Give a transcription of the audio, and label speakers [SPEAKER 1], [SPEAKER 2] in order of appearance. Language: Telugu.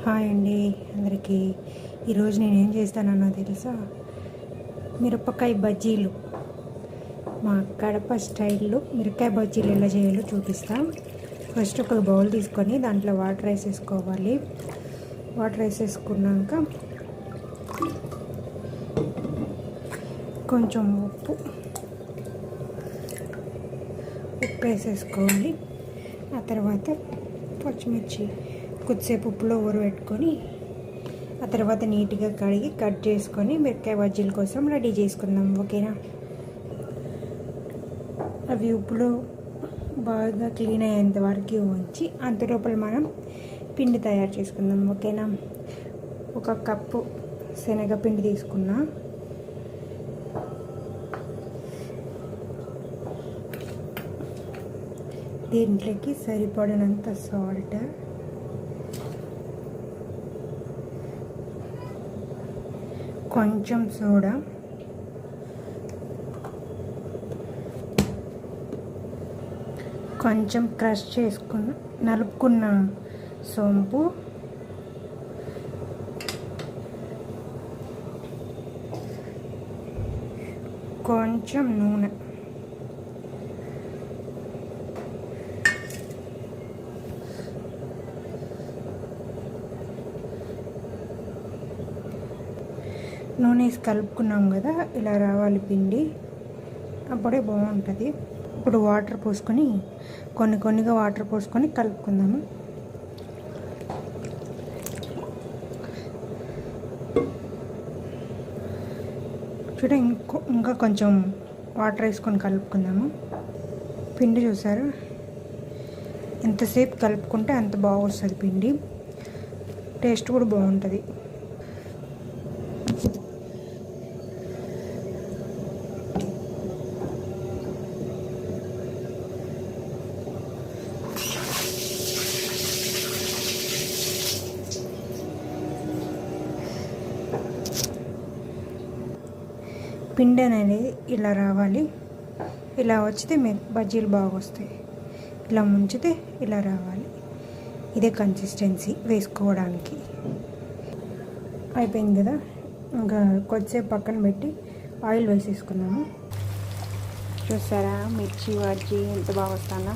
[SPEAKER 1] హాయ్ అండి అందరికీ. ఈరోజు నేను ఏం చేస్తానన్నా తెలుసా? మిరపకాయ బజ్జీలు, మా కడప స్టైల్లో మిరపకాయ బజ్జీలు ఎలా చేయాలో చూపిస్తాం. ఫస్ట్ ఒక బౌల్ తీసుకొని దాంట్లో వాటర్ వేసేసుకోవాలి. వాటర్ వేసేసుకున్నాక కొంచెం ఉప్పు వేసేసుకోవాలి. ఆ తర్వాత పచ్చిమిర్చి కొద్దిసేపు ఉప్పులో ఊరబెట్టుకొని ఆ తర్వాత నీట్గా కడిగి కట్ చేసుకొని మిరపకాయ బజ్జీల కోసం రెడీ చేసుకుందాం. ఓకేనా? అవి ఉప్పులో బాగా క్లీన్ అయ్యేంత వరకు ఉంచి అంత లోపల మనం పిండి తయారు చేసుకుందాం. ఓకేనా? 1 కప్పు శనగపిండి తీసుకున్నా. దీంట్లోకి సరిపడినంత సాల్ట్, కొంచెం సోడా, కొంచెం క్రష్ చేసుకున్న నలుపుకున్న సోంపు, కొంచెం నూనె, నూనె వేసి కలుపుకున్నాం కదా, ఇలా రావాలి పిండి, అప్పుడే బాగుంటుంది. ఇప్పుడు వాటర్ పోసుకొని కొన్నిగా వాటర్ పోసుకొని కలుపుకుందాము. ఇంకా కొంచెం వాటర్ వేసుకొని కలుపుకుందాము. పిండి చూసారు, ఎంతసేపు కలుపుకుంటే అంత బాగా వస్తుంది పిండి, టేస్ట్ కూడా బాగుంటుంది. పిండి అనేది ఇలా రావాలి. ఇలా వచ్చితే బజ్జీలు బాగా వస్తాయి. ఇలా ముంచితే ఇలా రావాలి. ఇదే కన్సిస్టెన్సీ వేసుకోవడానికి. అయిపోయింది కదా, ఇంకా కొద్దిసేపు పక్కన పెట్టి ఆయిల్ వేసేసుకున్నాము. చూసారా మిర్చి బజ్జీ ఎంత బాగా వస్తుందా?